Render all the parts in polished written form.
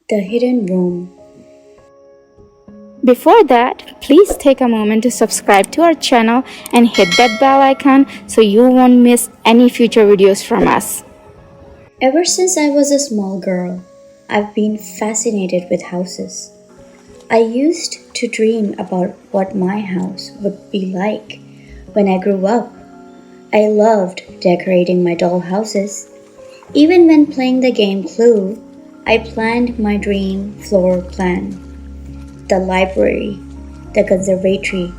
The hidden room. Before that, please take a moment to subscribe to our channel and hit that bell icon so you won't miss any future videos from us. Ever since I was a small girl, I've been fascinated with houses. I used to dream about what my house would be like when I grew up. I loved decorating my doll houses. Even when playing the game Clue, I planned my dream floor plan. The library, the conservatory,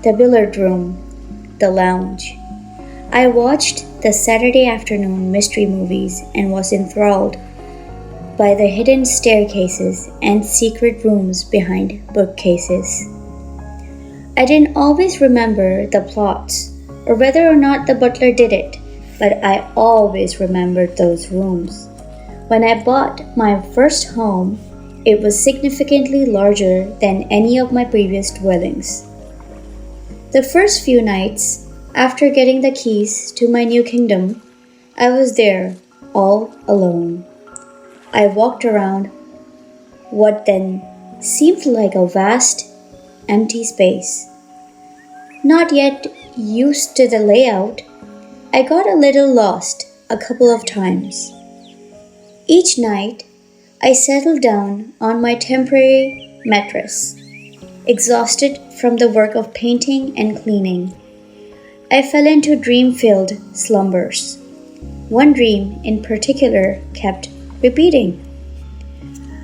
the billiard room, the lounge. I watched the Saturday afternoon mystery movies and was enthralled by the hidden staircases and secret rooms behind bookcases. I didn't always remember the plots or whether or not the butler did it, but I always remembered those rooms. When I bought my first home, it was significantly larger than any of my previous dwellings. The first few nights, after getting the keys to my new kingdom, I was there, all alone. I walked around what then seemed like a vast, empty space. Not yet used to the layout, I got a little lost a couple of times. Each night, I settled down on my temporary mattress, exhausted from the work of painting and cleaning. I fell into dream-filled slumbers. One dream in particular kept repeating.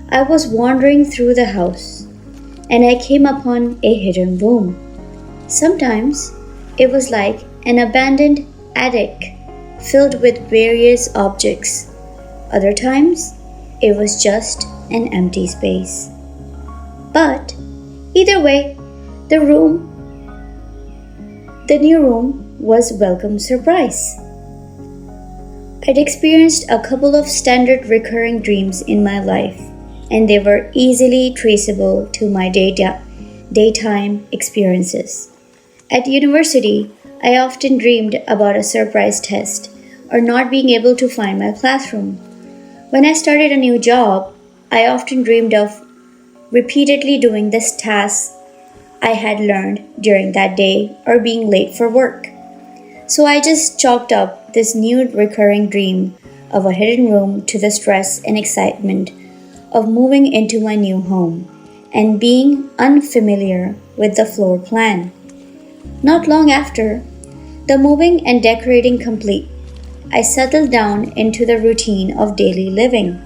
I was wandering through the house, and I came upon a hidden room. Sometimes it was like an abandoned attic filled with various objects. Other times, it was just an empty space. But either way, the new room was a welcome surprise. I'd experienced a couple of standard recurring dreams in my life, and they were easily traceable to my daytime experiences. At university, I often dreamed about a surprise test or not being able to find my classroom. When I started a new job, I often dreamed of repeatedly doing this task I had learned during that day or being late for work. So I just chalked up this new recurring dream of a hidden room to the stress and excitement of moving into my new home and being unfamiliar with the floor plan. Not long after, the moving and decorating complete, I settled down into the routine of daily living.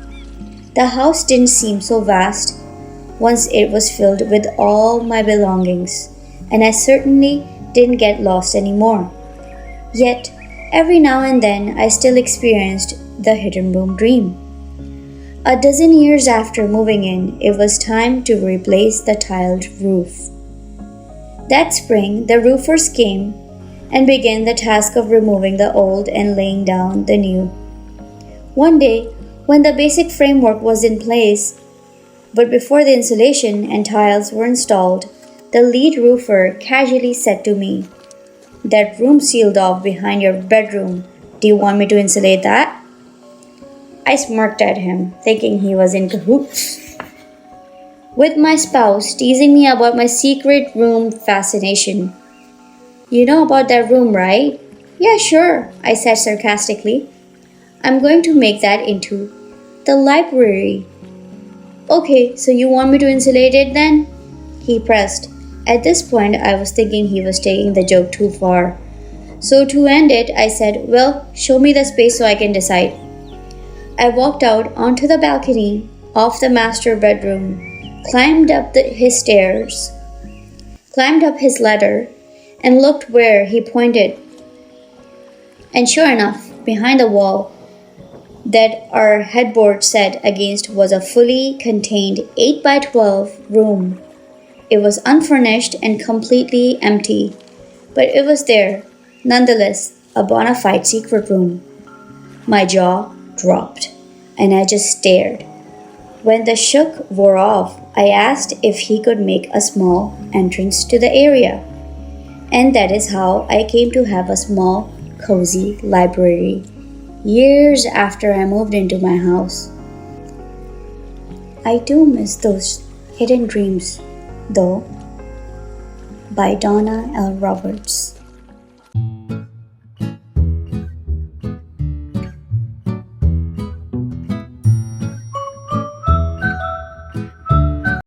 The house didn't seem so vast once it was filled with all my belongings, and I certainly didn't get lost anymore. Yet, every now and then I still experienced the hidden room dream. A dozen years after moving in, it was time to replace the tiled roof. That spring, the roofers came and began the task of removing the old and laying down the new. One day, when the basic framework was in place, but before the insulation and tiles were installed, the lead roofer casually said to me, "That room sealed off behind your bedroom. Do you want me to insulate that?" I smirked at him, thinking he was in cahoots with my spouse, teasing me about my secret room fascination. "You know about that room, right?" "Yeah, sure," I said sarcastically. "I'm going to make that into the library." "Okay, so you want me to insulate it then?" he pressed. At this point, I was thinking he was taking the joke too far. So to end it, I said, "Well, show me the space so I can decide." I walked out onto the balcony of the master bedroom, climbed up his ladder, and looked where he pointed. And sure enough, behind the wall that our headboard set against was a fully contained 8 by 12 room. It was unfurnished and completely empty, but it was there, nonetheless, a bona fide secret room. My jaw dropped, and I just stared. When the shock wore off, I asked if he could make a small entrance to the area. And that is how I came to have a small, cozy library years after I moved into my house. I too miss those hidden dreams, though. By Donna L. Roberts.